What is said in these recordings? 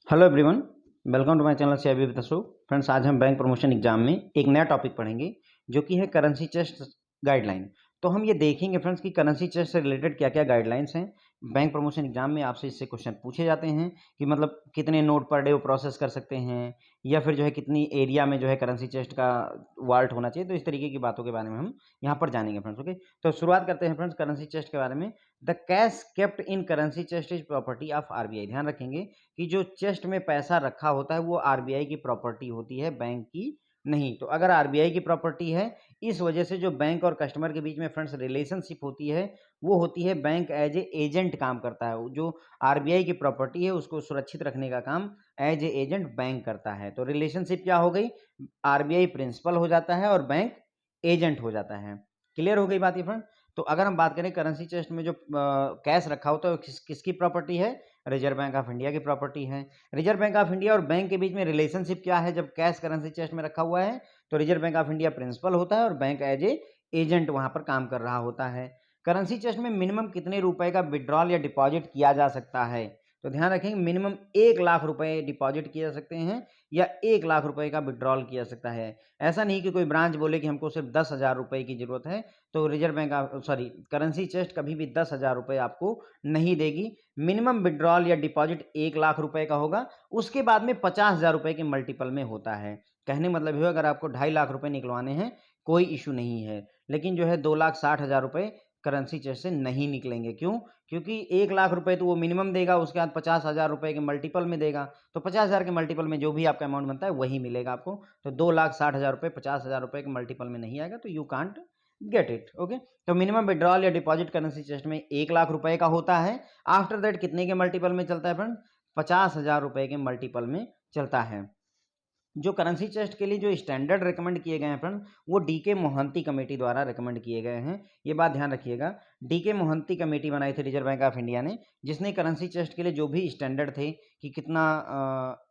Hello everyone, welcome to my channel CIB with Ashok. Friends, आज हम bank promotion exam में एक नया टॉपिक पढ़ेंगे जो कि है करेंसी चेस्ट गाइडलाइन। तो हम ये देखेंगे फ्रेंड्स कि करेंसी चेस्ट से रिलेटेड क्या क्या गाइडलाइंस हैं। बैंक प्रमोशन एग्जाम में आपसे इससे क्वेश्चन पूछे जाते हैं कि मतलब कितने नोट पर डे वो प्रोसेस कर सकते हैं, या फिर जो है कितनी एरिया में जो है करेंसी चेस्ट का वाल्ट होना चाहिए। तो इस तरीके की बातों के बारे में हम यहाँ पर जानेंगे फ्रेंड्स। ओके, तो शुरुआत करते हैं फ्रेंड्स करेंसी चेस्ट के बारे में। The cash kept in currency chest is property of RBI. ध्यान रखेंगे कि जो चेस्ट में पैसा रखा होता है वो आरबीआई की प्रॉपर्टी होती है, बैंक की नहीं। तो अगर आरबीआई की प्रॉपर्टी है, इस वजह से जो बैंक और कस्टमर के बीच में फ्रेंड्स रिलेशनशिप होती है वो होती है बैंक एज ए एजेंट काम करता है। जो आरबीआई की प्रॉपर्टी है उसको सुरक्षित रखने का काम एज ए एजेंट बैंक करता है। तो रिलेशनशिप क्या हो गई, आरबीआई प्रिंसिपल हो जाता है और बैंक एजेंट हो जाता है। क्लियर हो गई बात ये फ्रेंड। तो अगर हम बात करें करेंसी चेस्ट में जो कैश रखा होता है किसकी प्रॉपर्टी है, रिजर्व बैंक ऑफ इंडिया की प्रॉपर्टी है। रिजर्व बैंक ऑफ इंडिया और बैंक के बीच में रिलेशनशिप क्या है, जब कैश करेंसी चेस्ट में रखा हुआ है तो Reserve Bank of India principal होता है और बैंक एज ए एजेंट वहां पर काम कर रहा होता है। करेंसी चेस्ट में मिनिमम कितने रुपए का विड्रॉल या डिपॉजिट किया जा सकता है, तो ध्यान रखेंगे मिनिमम 1 लाख रुपए डिपॉजिट किए जा सकते हैं या 1 लाख रुपए का विड्रॉल किया जा सकता है। ऐसा नहीं कि कोई ब्रांच बोले कि हमको सिर्फ 10,000 रुपए की जरूरत है तो Reserve bank sorry currency chest कभी भी 10,000 रुपए आपको नहीं देगी। मिनिमम विड्रॉल या डिपॉजिट 1 लाख रुपए का होगा, उसके बाद में 50,000 रुपए के मल्टीपल में होता है। कहने मतलब है अगर आपको 2.5 लाख रुपए निकलवाने हैं कोई इशू नहीं है, लेकिन जो है 2,60,000 रुपए करेंसी चेस्ट से नहीं निकलेंगे। क्यों? क्योंकि 1 लाख रुपए तो वो मिनिमम देगा, उसके बाद 50,000 रुपए के मल्टीपल में देगा, तो 50,000 के मल्टीपल में जो भी आपका अमाउंट बनता है वही मिलेगा आपको। तो 2,60,000 रुपए 50,000 रुपए के मल्टीपल में नहीं आएगा, तो you can't get it. Okay, तो मिनिमम विड्रॉल या डिपॉजिट करेंसी चेस्ट में 1 लाख रुपए का होता है। आफ्टर दैट कितने के मल्टीपल में चलता है फ्रेंड, 50,000 रुपए के मल्टीपल में चलता है। जो करेंसी चेस्ट के लिए जो स्टैंडर्ड रिकमेंड किए गए हैं फ्रेंड, वो डीके मोहंती कमेटी द्वारा रिकमेंड किए गए हैं। ये बात ध्यान रखिएगा, डीके मोहंती कमेटी बनाई थी रिजर्व बैंक ऑफ इंडिया ने, जिसने करेंसी चेस्ट के लिए जो भी स्टैंडर्ड थे कि कितना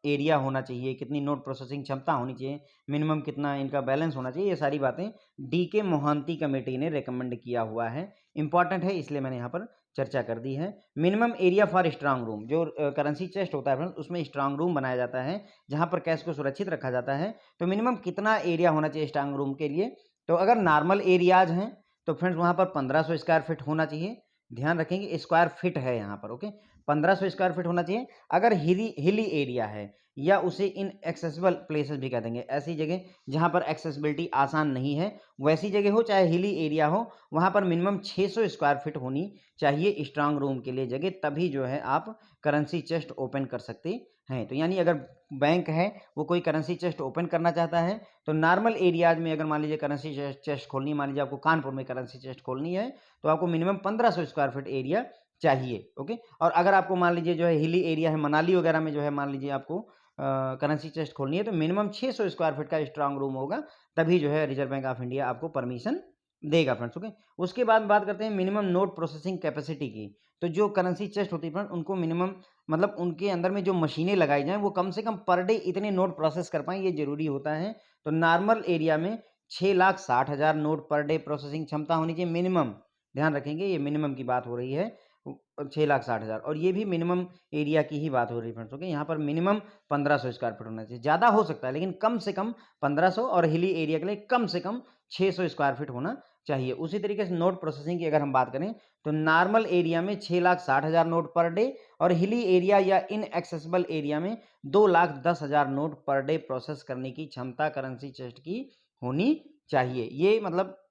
एरिया होना चाहिए, कितनी नोट प्रोसेसिंग क्षमता होनी चाहिए, मिनिमम कितना इनका बैलेंस होना चाहिए, ये सारी बातें डीके मोहंती कमेटी ने रिकमेंड किया हुआ है। इंपॉर्टेंट है इसलिए मैंने यहाँ पर चर्चा कर दी है। Minimum area for strong room, जो करेंसी चेस्ट होता है फ्रेंड उसमें स्ट्रांग रूम बनाया जाता है जहां पर कैश को सुरक्षित रखा जाता है। तो मिनिमम कितना एरिया होना चाहिए स्ट्रांग रूम के लिए, तो अगर नॉर्मल एरियाज हैं तो फ्रेंड्स वहां पर 1500 स्क्वायर फीट होना चाहिए। ध्यान रखेंगे स्क्वायर फीट है यहाँ पर। ओके, 1500 स्क्वायर फीट होना चाहिए। अगर हिली एरिया है या उसे इन एक्सेसिबल प्लेसेस भी कह देंगे, ऐसी जगह जहां पर एक्सेसिबिलिटी आसान नहीं है, वैसी जगह हो चाहे हिली एरिया हो, वहां पर मिनिमम 600 स्क्वायर फीट होनी चाहिए स्ट्रांग रूम के लिए जगह, तभी जो है आप करेंसी चेस्ट ओपन कर सकते हैं। तो यानी अगर बैंक है वो कोई करेंसी चेस्ट ओपन करना चाहता है तो नॉर्मल एरियाज में अगर मान लीजिए करेंसी चेस्ट खोलनी है, मान लीजिए आपको कानपुर में करेंसी चेस्ट खोलनी है तो आपको मिनिमम 1500 स्क्वायर फीट एरिया चाहिए। ओके, और अगर आपको मान लीजिए जो है हिली एरिया है, मनाली वगैरह में जो है मान लीजिए आपको करेंसी चेस्ट खोलनी है तो मिनिमम 600 स्क्वायर फीट का स्ट्रांग रूम होगा, तभी जो है रिजर्व बैंक ऑफ इंडिया आपको परमिशन देगा फ्रेंड्स। ओके, उसके बाद बात करते हैं मिनिमम नोट प्रोसेसिंग कैपेसिटी की। तो जो करेंसी चेस्ट होती है फ्रेंड उनको मिनिमम मतलब उनके अंदर में जो मशीनें लगाई जाएँ वो कम से कम पर डे इतने नोट प्रोसेस कर पाएँ, ये ज़रूरी होता है। तो नॉर्मल एरिया में 6,60,000 नोट पर डे प्रोसेसिंग क्षमता होनी चाहिए मिनिमम। ध्यान रखेंगे ये मिनिमम की बात हो रही है, 6,60,000, और ये भी मिनिमम एरिया की ही बात हो रही है फ्रेंड्स। ओके, यहाँ पर मिनिमम 1500 स्क्वायर फीट होना चाहिए। ज़्यादा हो सकता है लेकिन कम से कम 1500, और हिली एरिया के लिए कम से कम 600 स्क्वायर फीट होना चाहिए। उसी तरीके से नोट प्रोसेसिंग की अगर हम बात करें तो नॉर्मल एरिया में 6,60,000 नोट पर डे, और हिली एरिया या इनएक्सेसिबल एरिया में 2,10,000 नोट पर डे प्रोसेस करने की क्षमता करेंसी चेस्ट की होनी चाहिए। ये मतलब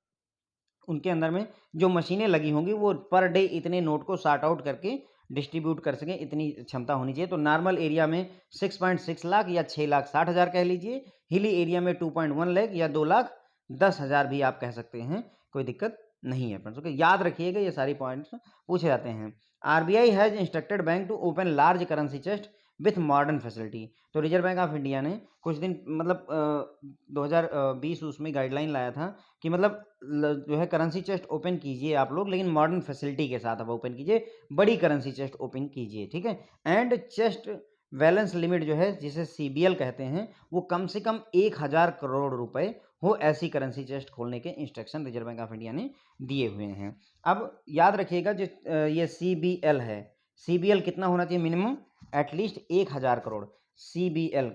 उनके अंदर में जो मशीनें लगी होंगी वो पर डे इतने नोट को सॉर्ट आउट करके डिस्ट्रीब्यूट कर सकें, इतनी क्षमता होनी चाहिए। तो नॉर्मल एरिया में 6.6 लाख या 6,60,000 कह लीजिए, हिली एरिया में 2.1 लाख या 2,10,000 भी आप कह सकते हैं, कोई दिक्कत नहीं है फ्रेंड्स। ओके, याद रखिएगा ये सारी पॉइंट्स पूछे जाते हैं। RBI has instructed bank to open large currency chest with modern facility. तो रिजर्व बैंक ऑफ इंडिया ने कुछ दिन मतलब 2020 उसमें गाइडलाइन लाया था कि मतलब जो है करेंसी चेस्ट ओपन कीजिए आप लोग, लेकिन मॉडर्न फैसिलिटी के साथ आप ओपन कीजिए, बड़ी करेंसी चेस्ट ओपन कीजिए, ठीक है। एंड चेस्ट बैलेंस लिमिट जो है जिसे सीबीएल कहते हैं वो कम से कम 1,000 करोड़ रुपए हो, ऐसी करेंसी चेस्ट खोलने के instruction reserve Bank of India ने दिए हुए हैं। अब याद रखिएगा जो ये सीबीएल है, CBL कितना होना चाहिए minimum, at least 1000 crore CBL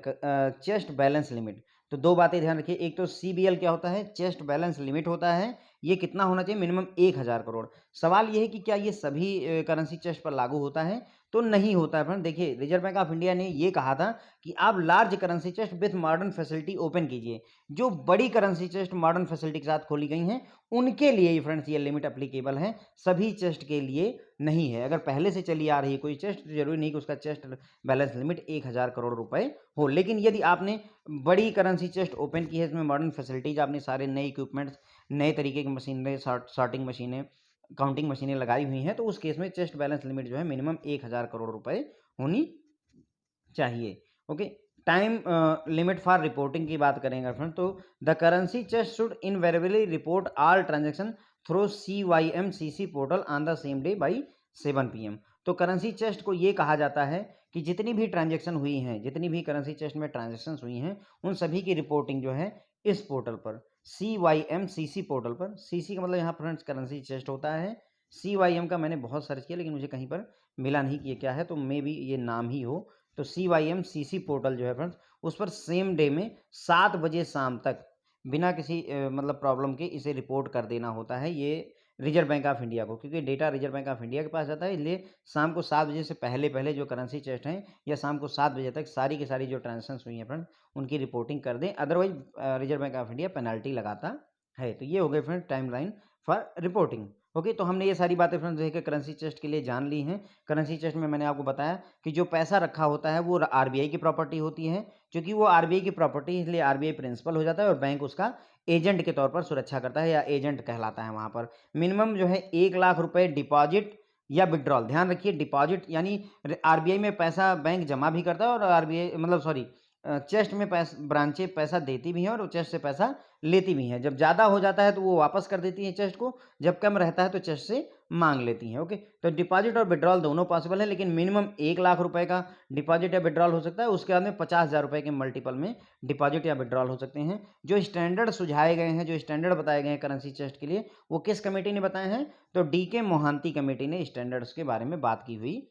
chest balance limit. तो दो बातें ध्यान रखिए, एक तो CBL क्या होता है, चेस्ट बैलेंस लिमिट होता है, ये कितना होना चाहिए मिनिमम 1000 करोड़। सवाल ये है कि क्या ये सभी करेंसी चेस्ट पर लागू होता है, तो नहीं होता है फ्रेंड। देखिए रिजर्व बैंक ऑफ इंडिया ने ये कहा था कि आप large currency chest with modern facility open कीजिए। जो बड़ी करेंसी चेस्ट मॉडर्न फैसिलिटी के साथ खोली गई हैं उनके लिए ही फ्रेंड्स ये लिमिट अप्लीकेबल है, सभी चेस्ट के लिए नहीं है। अगर पहले से चली आ रही है कोई चेस्ट तो जरूरी नहीं कि उसका चेस्ट बैलेंस लिमिट 1000 करोड़ रुपए हो। लेकिन यदि आपने बड़ी करेंसी चेस्ट ओपन की है, इसमें मॉडर्न फैसिलिटीज, आपने सारे नए इक्विपमेंट्स, नए तरीके की मशीनरी, सॉर्टिंग मशीनें, काउंटिंग मशीनें लगाई हुई हैं, तो उस केस में चेस्ट बैलेंस लिमिट जो है मिनिमम 1000 करोड़ रुपए होनी चाहिए। Okay, time limit for reporting की बात करेंगे फ्रेंड, तो the currency chest should invariably report all transaction through CYMCC portal on the same day by 7 PM। तो करेंसी चेस्ट को ये कहा जाता है कि जितनी भी ट्रांजैक्शन हुई हैं, जितनी भी करेंसी चेस्ट में ट्रांजैक्शन हुई हैं, उन सभी की रिपोर्टिंग जो है इस पोर्टल पर, CYMCC पोर्टल पर। CC का मतलब यहाँ फ्रेंड्स करेंसी चेस्ट होता है, CYM का मैंने बहुत सर्च किया लेकिन मुझे कहीं पर मिला नहीं कि ये क्या है, तो मे बी ये नाम ही हो। तो CYMCC पोर्टल जो है फ्रेंड्स, उस पर सेम डे में 7 बजे शाम तक बिना किसी मतलब प्रॉब्लम के इसे रिपोर्ट कर देना होता है ये रिजर्व बैंक ऑफ इंडिया को, क्योंकि data reserve Bank of India के पास जाता है, इसलिए शाम को 7 बजे से पहले पहले जो करेंसी चेस्ट हैं या शाम को 7 बजे तक सारी की सारी जो ट्रांजेक्शन हुई हैं फ्रेंड उनकी रिपोर्टिंग कर दें, otherwise reserve Bank of India penalty लगाता है। तो ये हो गए friend timeline for reporting. Okay, तो हमने ये सारी बातें फ्रेंड्स देखिए करेंसी चेस्ट के लिए जान ली हैं। करेंसी चेस्ट में मैंने आपको बताया कि जो पैसा रखा होता है वो आरबीआई की प्रॉपर्टी होती है, क्योंकि वो आरबीआई की प्रॉपर्टी है इसलिए आरबीआई प्रिंसिपल हो जाता है और बैंक उसका एजेंट के तौर पर सुरक्षा करता है या एजेंट कहलाता है वहाँ पर। मिनिमम जो है 1 लाख रुपए डिपॉजिट या विड्रॉल, ध्यान रखिए डिपॉजिट यानी आरबीआई में पैसा बैंक जमा भी करता है और आरबीआई मतलब सॉरी चेस्ट में ब्रांचें पैसा देती भी हैं और चेस्ट से पैसा लेती भी हैं। जब ज़्यादा हो जाता है तो वो वापस कर देती हैं चेस्ट को, जब कम रहता है तो चेस्ट से मांग लेती हैं। ओके, तो डिपॉजिट और विड्रॉल दोनों पॉसिबल है, लेकिन मिनिमम 1 लाख रुपए का डिपॉजिट या विड्रॉल हो सकता है, उसके बाद में 50,000 रुपए के मल्टीपल में डिपॉजिट या विड्रॉल हो सकते हैं। जो स्टैंडर्ड सुझाए गए हैं, जो स्टैंडर्ड बताए गए हैं करेंसी चेस्ट के लिए, वो किस कमेटी ने बताए हैं, तो DK मोहांती कमेटी ने स्टैंडर्ड्स के बारे में बात की हुई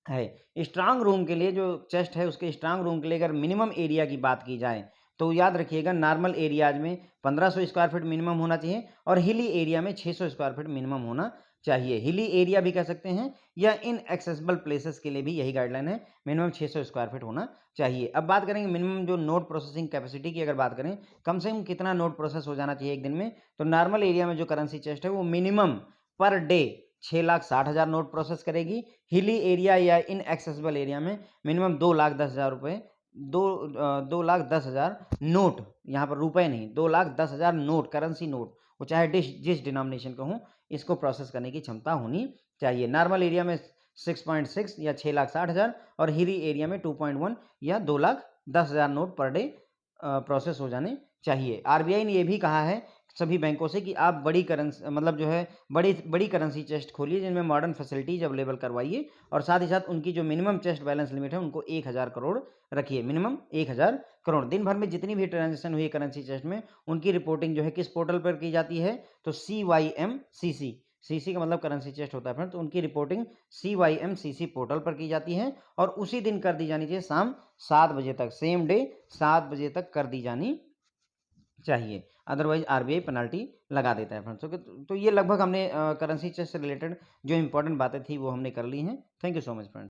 है। स्ट्रांग रूम के लिए जो चेस्ट है उसके स्ट्रांग रूम के लिए अगर मिनिमम एरिया की बात की जाए तो याद रखिएगा नॉर्मल एरियाज में 1500 स्क्वायर फीट मिनिमम होना चाहिए और हिली एरिया में 600 स्क्वायर फीट मिनिमम होना चाहिए। हिली एरिया भी कह सकते हैं या इन एक्सेसिबल प्लेसेस के लिए भी यही गाइडलाइन है, मिनिमम 600 स्क्वायर फीट होना चाहिए। अब बात करेंगे मिनिमम जो नोट प्रोसेसिंग कैपेसिटी की, अगर बात करें कम से कम कितना नोट प्रोसेस हो जाना चाहिए एक दिन में, तो नॉर्मल एरिया में जो करेंसी चेस्ट है वो minimum per day 6,60,000 note process करेगी। हिली एरिया या इन एक्सेसिबल एरिया में मिनिमम 2,10,000 रुपये, 2,10,000 नोट, यहाँ पर रुपए नहीं, 2,10,000 नोट, करेंसी नोट, वो चाहे जिस डिनोमिनेशन का हो, इसको प्रोसेस करने की क्षमता होनी चाहिए। नॉर्मल एरिया में 6.6 या 6,60,000 और हिली एरिया में 2.1 या 2,10,000 नोट पर डे प्रोसेस हो जाने चाहिए। आरबीआई ने यह भी कहा है सभी बैंकों से कि आप बड़ी करेंसी मतलब जो है बड़ी बड़ी करेंसी चेस्ट खोलिए जिनमें मॉडर्न फैसिलिटीज अवेलेबल करवाइए और साथ ही साथ उनकी जो मिनिमम चेस्ट बैलेंस लिमिट है उनको 1000 करोड़ रखिए, मिनिमम 1000 करोड़। दिन भर में जितनी भी ट्रांजेक्शन हुई है करेंसी चेस्ट में उनकी रिपोर्टिंग जो है किस पोर्टल पर की जाती है, तो CYMCC, CC का मतलब करेंसी चेस्ट होता है फ्रेंड, तो उनकी रिपोर्टिंग CYMCC पोर्टल पर की जाती है और उसी दिन कर दी जानी चाहिए, शाम 7 बजे तक, सेम डे 7 बजे तक कर दी जानी चाहिए, अदरवाइज आरबीआई पेनल्टी लगा देता है फ्रेंड्स। ओके, तो ये लगभग हमने करेंसी चेस्ट से रिलेटेड जो इंपॉर्टेंट बातें थी वो हमने कर ली हैं। Thank you so much friends.